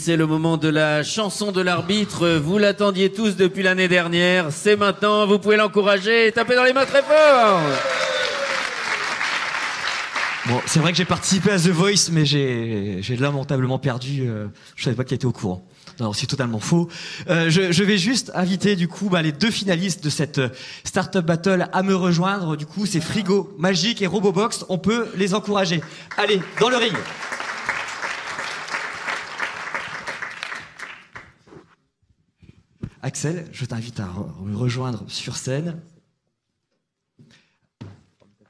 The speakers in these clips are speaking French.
c'est le moment de la chanson de l'arbitre. Vous l'attendiez tous depuis l'année dernière. C'est maintenant, vous pouvez l'encourager. Tapez dans les mains très fort. Bon, c'est vrai que j'ai participé à The Voice, mais j'ai lamentablement perdu. Je savais pas qu'il était au courant. Non, c'est totalement faux. Je vais juste inviter du coup les deux finalistes de cette Startup Battle à me rejoindre. Du coup, c'est Frigo Magique et Robobox. On peut les encourager. Allez, dans le ring. Axel, je t'invite à me rejoindre sur scène.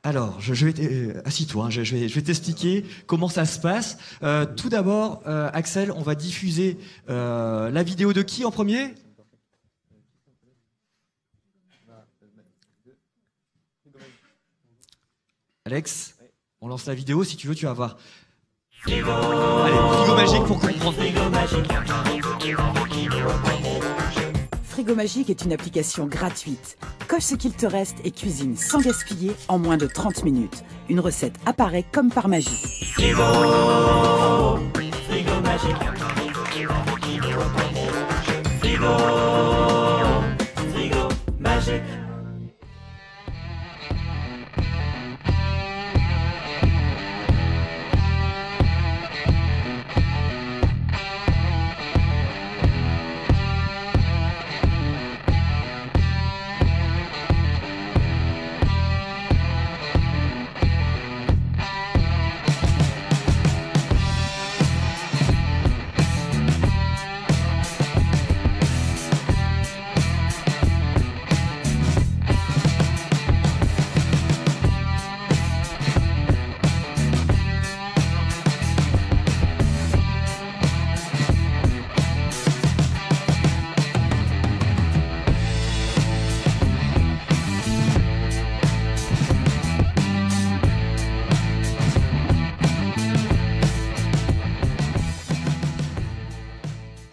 Alors, assis-toi, je vais t'expliquer comment ça se passe. Tout d'abord, Axel, on va diffuser la vidéo de qui en premier? Alex, on lance la vidéo, si tu veux, tu vas voir. Allez, Frigo Magique pour comprendre. Frigo Magique est une application gratuite. Coche ce qu'il te reste et cuisine sans gaspiller en moins de 30 minutes. Une recette apparaît comme par magie. Frigo Magique. Frigo Magique.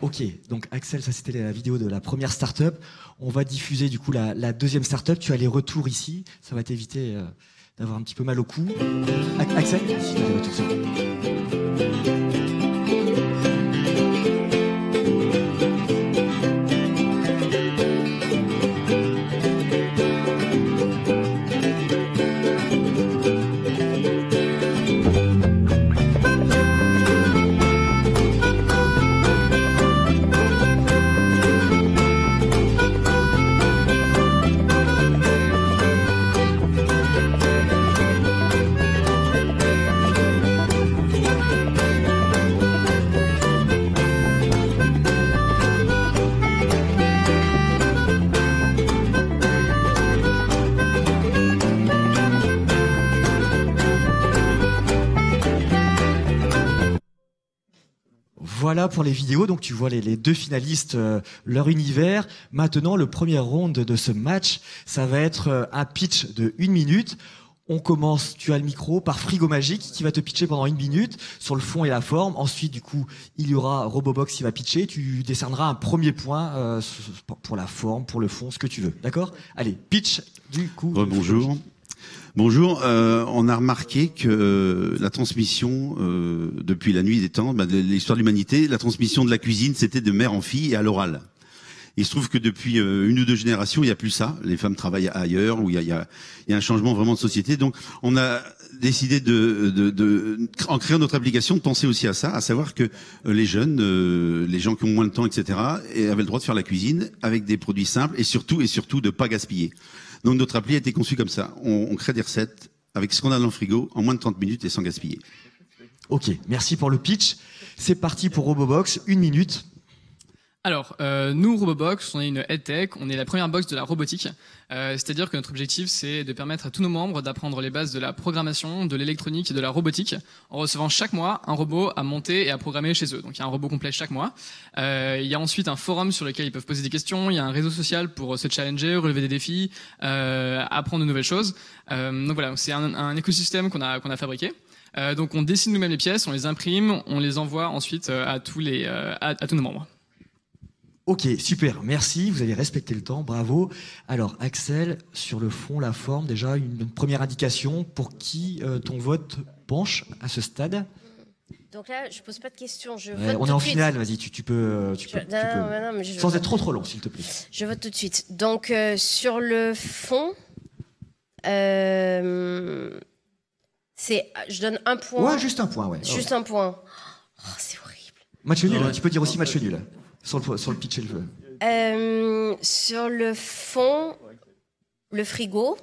Ok, donc Axel, ça c'était la vidéo de la première startup. On va diffuser du coup la deuxième startup. Tu as les retours ici, ça va t'éviter d'avoir un petit peu mal au cou. Axel, si tu as les retours, c'est bon. Voilà pour les vidéos, donc tu vois les deux finalistes, leur univers. Maintenant, le premier round de ce match, ça va être un pitch de 1 minute. On commence, tu as le micro, par Frigo Magique qui va te pitcher pendant 1 minute sur le fond et la forme. Ensuite, du coup, il y aura Robobox qui va pitcher. Tu décerneras un premier point pour la forme, pour le fond, ce que tu veux. D'accord? Allez, pitch du coup. Bonjour. Bonjour, on a remarqué que la transmission, depuis la nuit des temps, de l'histoire de l'humanité, la transmission de la cuisine, c'était de mère en fille et à l'oral. Il se trouve que depuis 1 ou 2 générations, il n'y a plus ça. Les femmes travaillent ailleurs, où il y a un changement vraiment de société. Donc, on a décidé en créant notre application, de penser aussi à ça, à savoir que les jeunes, les gens qui ont moins de temps, etc., avaient le droit de faire la cuisine avec des produits simples et surtout de pas gaspiller. Donc notre appli a été conçue comme ça. On crée des recettes avec ce qu'on a dans le frigo en moins de 30 minutes et sans gaspiller. Ok, merci pour le pitch. C'est parti pour Robobox, 1 minute. Alors, nous, Robobox, on est une EdTech, on est la première box de la robotique. C'est-à-dire que notre objectif, c'est de permettre à tous nos membres d'apprendre les bases de la programmation, de l'électronique et de la robotique, en recevant chaque mois un robot à monter et à programmer chez eux. Donc il y a un robot complet chaque mois. Il y a ensuite un forum sur lequel ils peuvent poser des questions, il y a un réseau social pour se challenger, relever des défis, apprendre de nouvelles choses. Donc voilà, c'est un écosystème qu'on a fabriqué. Donc on dessine nous-mêmes les pièces, on les imprime, on les envoie ensuite à tous nos membres. Ok, super, merci, vous avez respecté le temps, bravo. Alors Axel, sur le fond, la forme, déjà une première indication pour qui ton vote penche à ce stade? Donc là, je pose pas de questions. Je Ouais, vote on est tout en de suite. finale, vas-y, tu peux. Non, mais Sans être trop long, s'il te plaît. Je vote tout de suite. Donc, sur le fond, je donne un point. Ouais, juste un point, ouais. Juste un point. Oh, c'est horrible. Match nul, Ouais. tu peux dire aussi match nul. Sur le pitch et le jeu. Sur le fond, le frigo.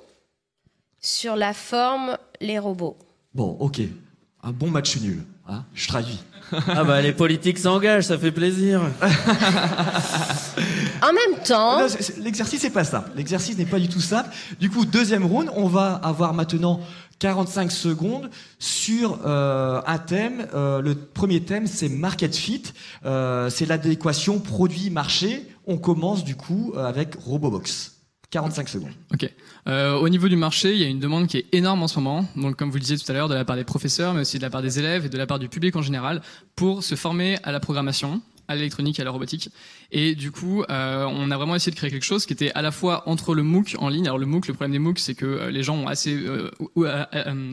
Sur la forme, les robots. Bon, ok. Un bon match nul. Hein, je traduis. Ah bah les politiques s'engagent, ça fait plaisir. En même temps, Non, l'exercice n'est pas simple. L'exercice n'est pas du tout simple. Du coup, deuxième round, on va avoir maintenant 45 secondes sur un thème. Le premier thème, c'est Market Fit. C'est l'adéquation produit-marché. On commence du coup avec Robobox. 45 secondes. Ok. Au niveau du marché, il y a une demande qui est énorme en ce moment. Donc, comme vous le disiez tout à l'heure, de la part des professeurs, mais aussi de la part des élèves et de la part du public en général, pour se former à la programmation, à l'électronique et à la robotique. Et du coup, on a vraiment essayé de créer quelque chose qui était à la fois entre le MOOC en ligne. Alors le MOOC, le problème des MOOC, c'est que les gens ont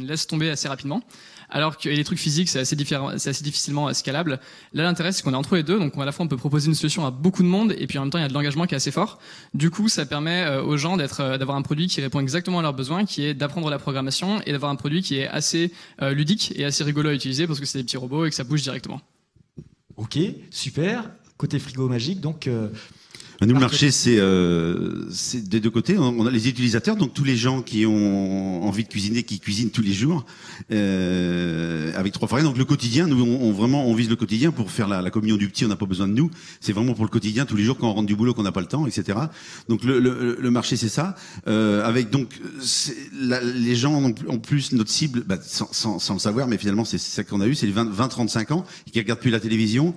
laissent tomber assez rapidement. Alors que les trucs physiques, c'est assez difficilement scalable. Là, l'intérêt, c'est qu'on est entre les deux. Donc, à la fois, on peut proposer une solution à beaucoup de monde, et puis en même temps, il y a de l'engagement qui est assez fort. Du coup, ça permet aux gens d'avoir un produit qui répond exactement à leurs besoins, qui est d'apprendre la programmation et d'avoir un produit qui est assez ludique et assez rigolo à utiliser parce que c'est des petits robots et que ça bouge directement. Ok, super. Côté frigo magique, donc. Nous, le marché, c'est des deux côtés. On a les utilisateurs, donc tous les gens qui ont envie de cuisiner, qui cuisinent tous les jours, avec 3 foyers. Donc le quotidien, nous, on vise le quotidien pour faire la communion du petit. On n'a pas besoin de nous. C'est vraiment pour le quotidien, tous les jours quand on rentre du boulot, qu'on n'a pas le temps, etc. Donc le marché, c'est ça. Avec donc les gens ont plus notre cible, sans le savoir, mais finalement c'est ça qu'on a eu, c'est les 20-35 ans qui regardent plus la télévision,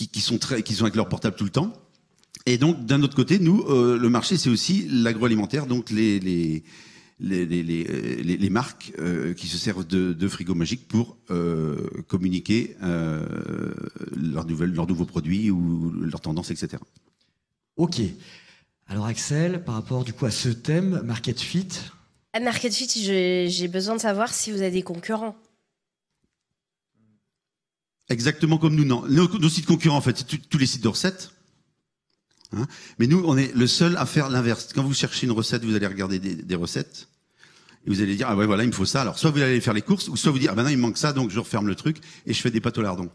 qui sont avec leur portable tout le temps. Et donc d'un autre côté, nous, le marché, c'est aussi l'agroalimentaire, donc les marques qui se servent de frigo magique pour communiquer leurs nouveaux produits ou leurs tendances, etc. Ok. Alors Axel, par rapport du coup à ce thème, Market Fit. à Market Fit, j'ai besoin de savoir si vous avez des concurrents. Exactement comme nous, non. Nos sites concurrents, en fait, c'est tous les sites de recettes. Hein, mais nous, on est le seul à faire l'inverse. Quand vous cherchez une recette, vous allez regarder des recettes. Et vous allez dire, ah ouais, voilà, il me faut ça. Alors, soit vous allez faire les courses, ou soit vous dire, ah ben non, il me manque ça, donc je referme le truc et je fais des pâtes au lardon.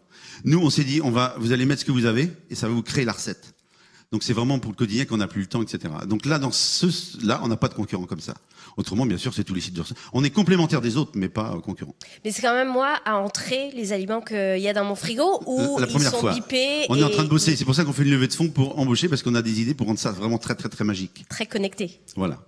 Nous, on s'est dit, vous allez mettre ce que vous avez et ça va vous créer la recette. Donc, c'est vraiment pour le quotidien qu'on n'a plus le temps, etc. Donc là, là, on n'a pas de concurrents comme ça. Autrement, bien sûr, c'est tous les sites de recettes. On est complémentaires des autres, mais pas concurrents. Mais c'est quand même moi à entrer les aliments qu'il y a dans mon frigo ou la ils première sont fois. bipés. On est en train de bosser. C'est pour ça qu'on fait une levée de fonds pour embaucher, parce qu'on a des idées pour rendre ça vraiment très, très, très magique. Très connectés. Voilà.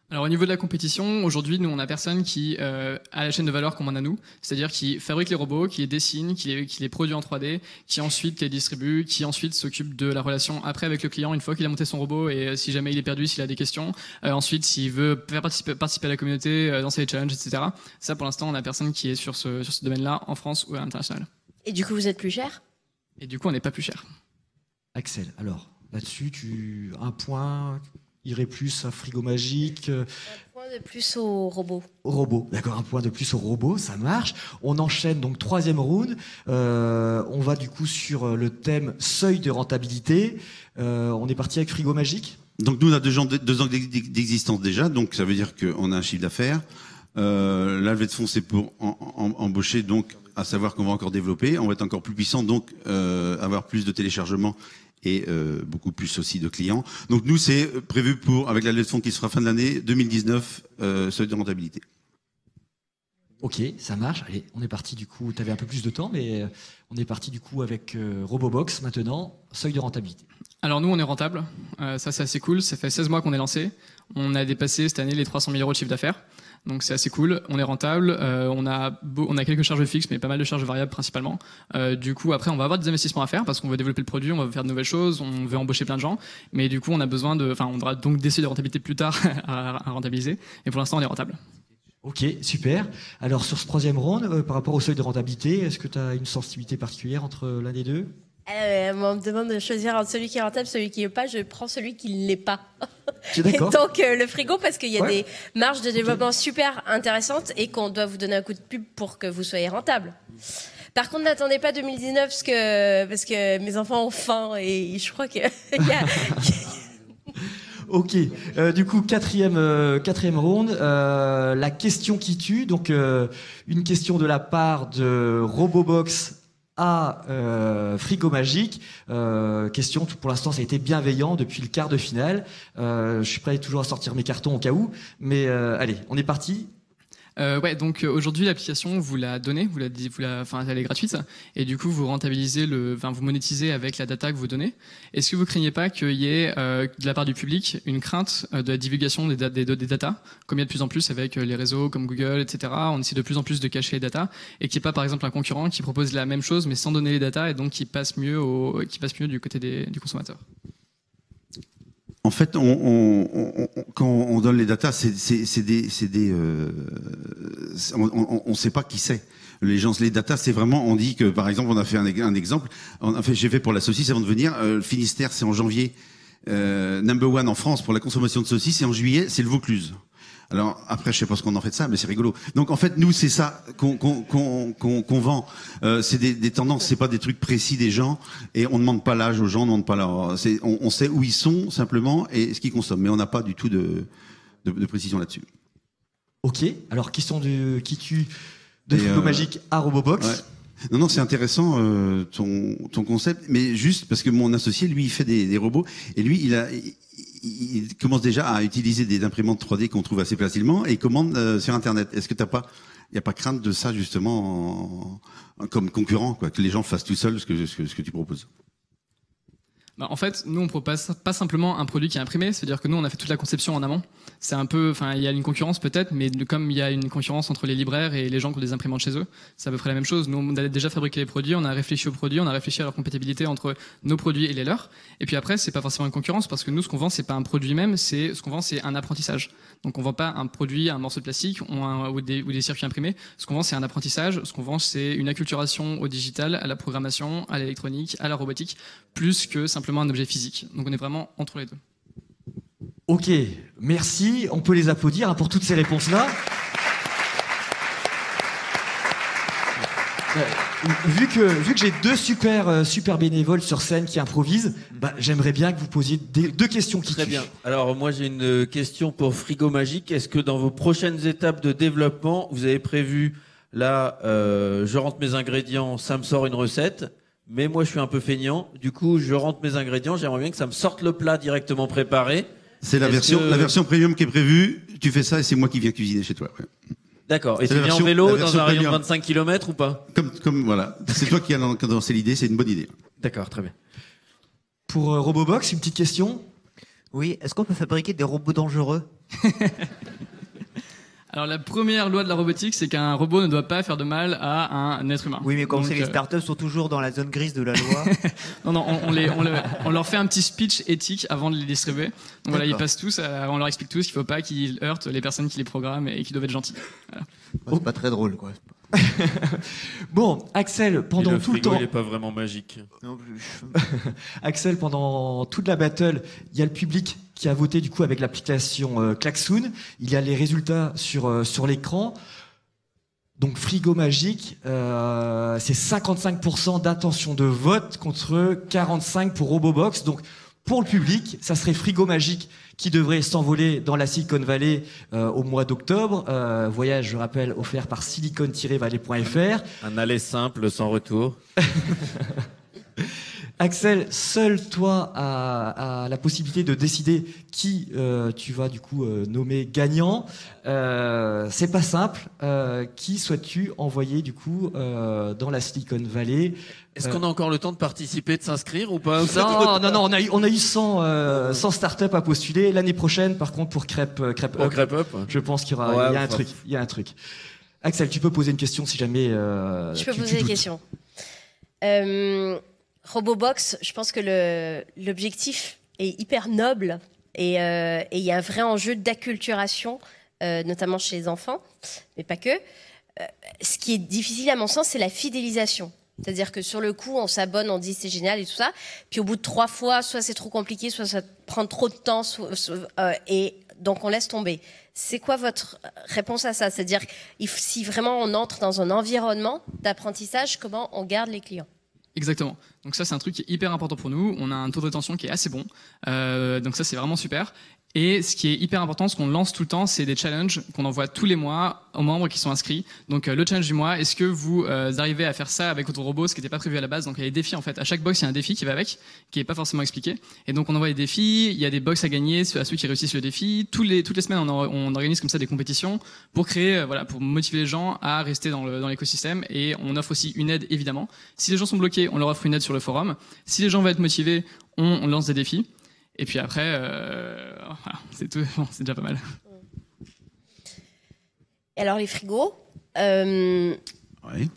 Alors au niveau de la compétition, aujourd'hui, nous, on a personne qui a la chaîne de valeur comme on a nous, c'est-à-dire qui fabrique les robots, qui les dessine, qui les produit en 3D, qui ensuite les distribue, qui ensuite s'occupe de la relation après avec le client une fois qu'il a monté son robot et si jamais il est perdu, s'il a des questions, ensuite s'il veut faire participer à la communauté dans ses challenges, etc. Ça, pour l'instant, on a personne qui est sur ce domaine-là en France ou à l'international. Et du coup, vous êtes plus cher? Et du coup, on n'est pas plus cher. Axel, alors là-dessus, un point irait plus à frigo magique. Un point de plus au robot. Au robot, d'accord, un point de plus au robot, ça marche. On enchaîne donc troisième round. On va du coup sur le thème seuil de rentabilité. On est parti avec frigo magique. Donc nous, on a 2 ans d'existence déjà, donc ça veut dire qu'on a un chiffre d'affaires. La levée de fonds, c'est pour embaucher, donc à savoir qu'on va encore développer. On va être encore plus puissant, donc avoir plus de téléchargements et beaucoup plus aussi de clients. Donc nous, c'est prévu avec la levée de fonds qui sera fin de l'année 2019, seuil de rentabilité. Ok, ça marche. Allez, on est parti du coup. Tu avais un peu plus de temps, mais on est parti du coup avec Robobox maintenant, seuil de rentabilité. Alors nous, on est rentable. Ça, c'est assez cool. Ça fait 16 mois qu'on est lancé. On a dépassé cette année les 300 000 € de chiffre d'affaires. Donc c'est assez cool. On est rentable. On a quelques charges fixes, mais pas mal de charges variables principalement. Du coup, après, on va avoir des investissements à faire parce qu'on veut développer le produit, on va faire de nouvelles choses, on veut embaucher plein de gens. Mais du coup, on aura donc des seuils de rentabilité plus tard à rentabiliser. Et pour l'instant, on est rentable. Ok, super. Alors sur ce troisième round, par rapport au seuil de rentabilité, est-ce que tu as une sensibilité particulière entre l'un des deux? On me demande de choisir entre celui qui est rentable et celui qui n'est pas. Je prends celui qui ne l'est pas. Tu es d'accord? Et donc le frigo, parce qu'il y a Ouais. des marges de développement super intéressantes et qu'on doit vous donner un coup de pub pour que vous soyez rentable. Par contre, n'attendez pas 2019 parce que mes enfants ont faim et je crois que il y a... Ok, du coup quatrième round, la question qui tue, donc une question de la part de Robobox à Frigo Magique. Question, pour l'instant ça a été bienveillant depuis le quart de finale. Je suis prêt toujours à sortir mes cartons au cas où, mais allez, on est parti. Ouais, donc aujourd'hui l'application vous la donnez, enfin elle est gratuite et du coup vous rentabilisez vous monétisez avec la data que vous donnez. Est-ce que vous craignez pas qu'il y ait de la part du public une crainte de la divulgation des data, comme il y a de plus en plus avec les réseaux comme Google, etc. On essaie de plus en plus de cacher les data et qu'il n'y ait pas par exemple un concurrent qui propose la même chose mais sans donner les data et donc qui passe mieux du côté du consommateur. En fait, quand on donne les datas, on ne sait pas qui c'est. Les datas, c'est vraiment, on dit que, par exemple, on a fait un exemple. J'ai fait pour la saucisse avant de venir. Le Finistère, c'est en janvier. Number one en France pour la consommation de saucisses, et en juillet, c'est le Vaucluse. Alors après, je sais pas ce qu'on en fait de ça, mais c'est rigolo. Donc en fait, nous, c'est ça qu'on vend. C'est des tendances, c'est pas des trucs précis des gens, et on demande pas l'âge aux gens, on demande pas leur. On sait où ils sont simplement et ce qu'ils consomment, mais on n'a pas du tout de précision là-dessus. Ok, alors question qui tue de Frigo Magique à Robobox. Ouais. Non, c'est intéressant ton concept, mais juste parce que mon associé, lui, il fait des robots, et lui, il commence déjà à utiliser des imprimantes 3D qu'on trouve assez facilement et il commande sur Internet. Est-ce que il n'y a pas crainte de ça justement comme concurrent, quoi, que les gens fassent tout seuls ce que tu proposes? En fait, nous on propose pas simplement un produit qui est imprimé, c'est-à-dire que nous on a fait toute la conception en amont. C'est un peu, il y a une concurrence peut-être, mais comme il y a une concurrence entre les libraires et les gens qui ont des imprimantes chez eux, c'est à peu près la même chose. Nous on a déjà fabriqué les produits, on a réfléchi aux produits, on a réfléchi à leur compatibilité entre nos produits et les leurs. Et puis après, c'est pas forcément une concurrence parce que nous ce qu'on vend c'est pas un produit même, c'est un apprentissage. Donc on vend pas un produit, un morceau de plastique ou des circuits imprimés. Ce qu'on vend c'est un apprentissage. Ce qu'on vend c'est une acculturation au digital, à la programmation, à l'électronique, à la robotique, plus que simplement un objet physique. Donc on est vraiment entre les deux. Ok, merci. On peut les applaudir pour toutes ces réponses-là. Vu que j'ai deux super bénévoles sur scène qui improvisent, j'aimerais bien que vous posiez deux questions qui Très tuent. bien. Alors moi j'ai une question pour Frigo Magique. Est-ce que dans vos prochaines étapes de développement, vous avez prévu là, je rentre mes ingrédients, ça me sort une recette, mais moi je suis un peu feignant. Du coup, je rentre mes ingrédients, j'aimerais bien que ça me sorte le plat directement préparé. C'est la version premium qui est prévue. Tu fais ça et c'est moi qui viens cuisiner chez toi. Ouais. D'accord. Et tu viens en vélo dans un rayon de 25 km ou pas? Comme voilà. C'est toi qui as lancé l'idée, c'est une bonne idée. D'accord, très bien. Pour Robobox, une petite question. Oui, est-ce qu'on peut fabriquer des robots dangereux? Alors la première loi de la robotique, c'est qu'un robot ne doit pas faire de mal à un être humain. Oui, mais comme Donc, les startups sont toujours dans la zone grise de la loi. Non, on leur fait un petit speech éthique avant de les distribuer. Donc voilà, ils passent tous, on leur explique tous qu'il faut pas qu'ils heurtent les personnes qui les programment et qu'ils doivent être gentils. Voilà. C'est pas très drôle, quoi. Bon, Axel, pendant tout le temps, il est pas vraiment magique. Non plus. Axel, pendant toute la battle, il y a le public qui a voté du coup avec l'application Klaxoon. Il y a les résultats sur l'écran. Donc Frigo Magique, c'est 55% d'intention de vote contre 45% pour Robobox. Donc pour le public, ça serait Frigo Magique qui devrait s'envoler dans la Silicon Valley au mois d'octobre. Voyage, je rappelle, offert par silicon-valley.fr. Un aller simple, sans retour. Axel, seul toi a la possibilité de décider qui tu vas du coup nommer gagnant. C'est pas simple. Qui souhaites-tu envoyer du coup dans la Silicon Valley? Est-ce qu'on a encore le temps de participer, de s'inscrire ou pas? Non, on a eu 100 startups à postuler. L'année prochaine, par contre, pour Crêpe Up, je pense qu'il y aura, il y a un truc. Axel, tu peux poser une question si jamais. Je peux poser des questions. Robobox, je pense que l'objectif est hyper noble et il y a un vrai enjeu d'acculturation, notamment chez les enfants, mais pas que. Ce qui est difficile à mon sens, c'est la fidélisation. C'est-à-dire que sur le coup, on s'abonne, on dit c'est génial et tout ça. Puis au bout de 3 fois, soit c'est trop compliqué, soit ça prend trop de temps, et donc on laisse tomber. C'est quoi votre réponse à ça? C'est-à-dire, si vraiment on entre dans un environnement d'apprentissage, comment on garde les clients? Exactement. Donc ça, c'est un truc qui est hyper important pour nous. On a un taux de rétention qui est assez bon. Donc ça, c'est vraiment super. Et ce qui est hyper important, ce qu'on lance tout le temps, c'est des challenges qu'on envoie tous les mois aux membres qui sont inscrits. Donc le challenge du mois, est-ce que vous arrivez à faire ça avec votre robot, ce qui n'était pas prévu à la base? Donc il y a des défis en fait. À chaque box, il y a un défi qui va avec, qui est pas forcément expliqué. Et donc on envoie des défis. Il y a des box à gagner à ceux qui réussissent le défi. Toutes les semaines, on organise comme ça des compétitions pour créer, pour motiver les gens à rester dans l'écosystème. Et on offre aussi une aide évidemment. Si les gens sont bloqués, on leur offre une aide sur le forum. Si les gens veulent être motivés, on lance des défis. Et puis après, voilà, c'est tout. Bon, c'est déjà pas mal. Et alors les frigos, Oui.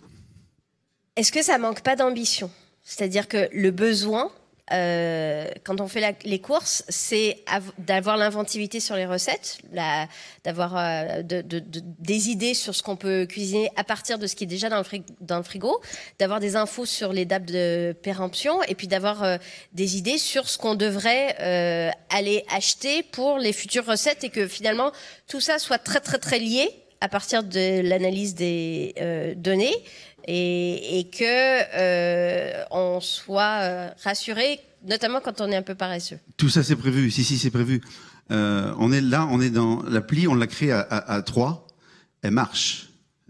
est-ce que ça manque pas d'ambition? C'est-à-dire que le besoin, quand on fait les courses, c'est d'avoir l'inventivité sur les recettes, d'avoir des idées sur ce qu'on peut cuisiner à partir de ce qui est déjà dans le frigo, d'avoir des infos sur les dates de péremption, et puis d'avoir des idées sur ce qu'on devrait aller acheter pour les futures recettes, et que finalement tout ça soit très très très lié à partir de l'analyse des données. Et que on soit rassuré, notamment quand on est un peu paresseux. Tout ça, c'est prévu. Si, c'est prévu. On est dans l'appli, on l'a créée à 3. Elle marche.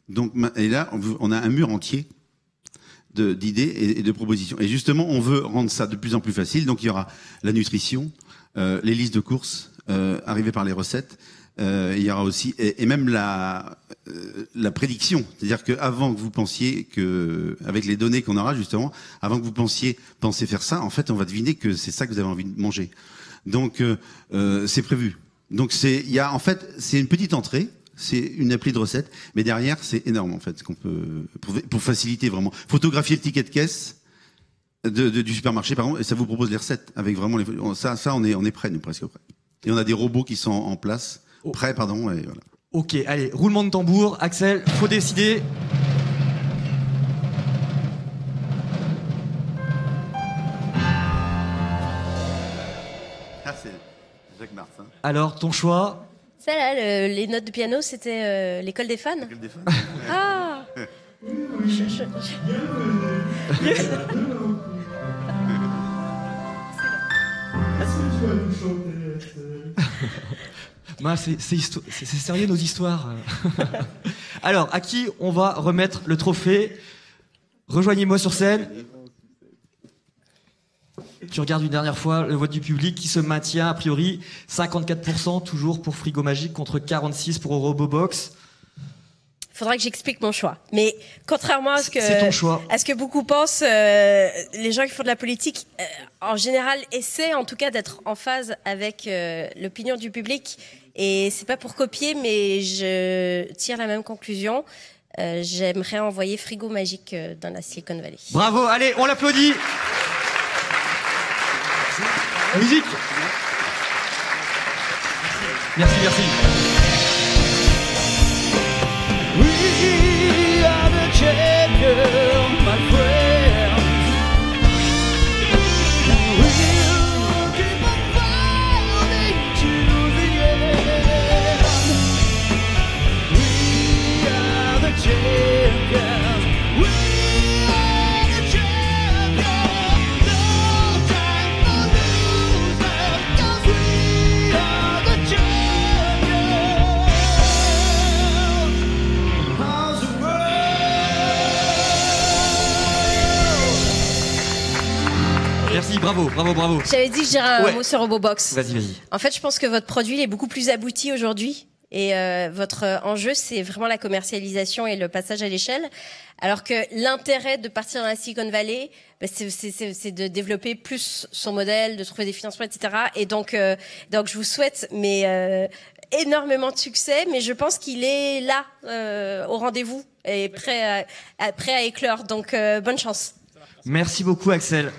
Donc, et là, on a un mur entier d'idées et de propositions. Et justement, on veut rendre ça de plus en plus facile. Donc, il y aura la nutrition, les listes de courses, arrivées par les recettes. Il y aura aussi et même la prédiction, c'est-à-dire qu'avant que vous pensiez avec les données qu'on aura justement, avant que vous pensiez faire ça, en fait, on va deviner que c'est ça que vous avez envie de manger. Donc c'est prévu. Donc c'est une petite entrée, c'est une appli de recettes, mais derrière c'est énorme en fait, ce qu'on peut pour faciliter vraiment. Photographier le ticket de caisse du supermarché par exemple, et ça vous propose les recettes avec vraiment ça on est prêt, nous presque prêt. Et on a des robots qui sont en place. Prêt, pardon, et voilà. Ok, allez, roulement de tambour. Axel, faut décider. Ah, c'est Jacques Martin. Alors, ton choix? Ça là, les notes de piano, c'était l'école des fans. L'école des fans. Ah. C'est sérieux nos histoires. Alors, à qui on va remettre le trophée? Rejoignez-moi sur scène. Tu regardes une dernière fois le vote du public qui se maintient a priori 54% toujours pour Frigo Magique contre 46% pour Robobox. Faudra que j'explique mon choix. Mais contrairement à ce que, c'est ton choix. À ce que beaucoup pensent, les gens qui font de la politique, en général, essaient en tout cas d'être en phase avec l'opinion du public. Et c'est pas pour copier, mais je tire la même conclusion. J'aimerais envoyer Frigo Magique dans la Silicon Valley. Bravo, allez, on l'applaudit. Musique. Merci. We are the champions, my friends. We'll keep on fighting to the end. We are the champions. We are the champions. No time for losers, 'cause we are the champions. How's the world? Merci, bravo. J'avais dit que je dirais un Ouais. mot sur Robobox. Vas-y. En fait, je pense que votre produit est beaucoup plus abouti aujourd'hui. Et votre enjeu, c'est vraiment la commercialisation et le passage à l'échelle. Alors que l'intérêt de partir dans la Silicon Valley, c'est de développer plus son modèle, de trouver des financements, etc. Et donc je vous souhaite énormément de succès. Mais je pense qu'il est là, au rendez-vous et prêt à éclore. Donc bonne chance. Merci beaucoup, Axel.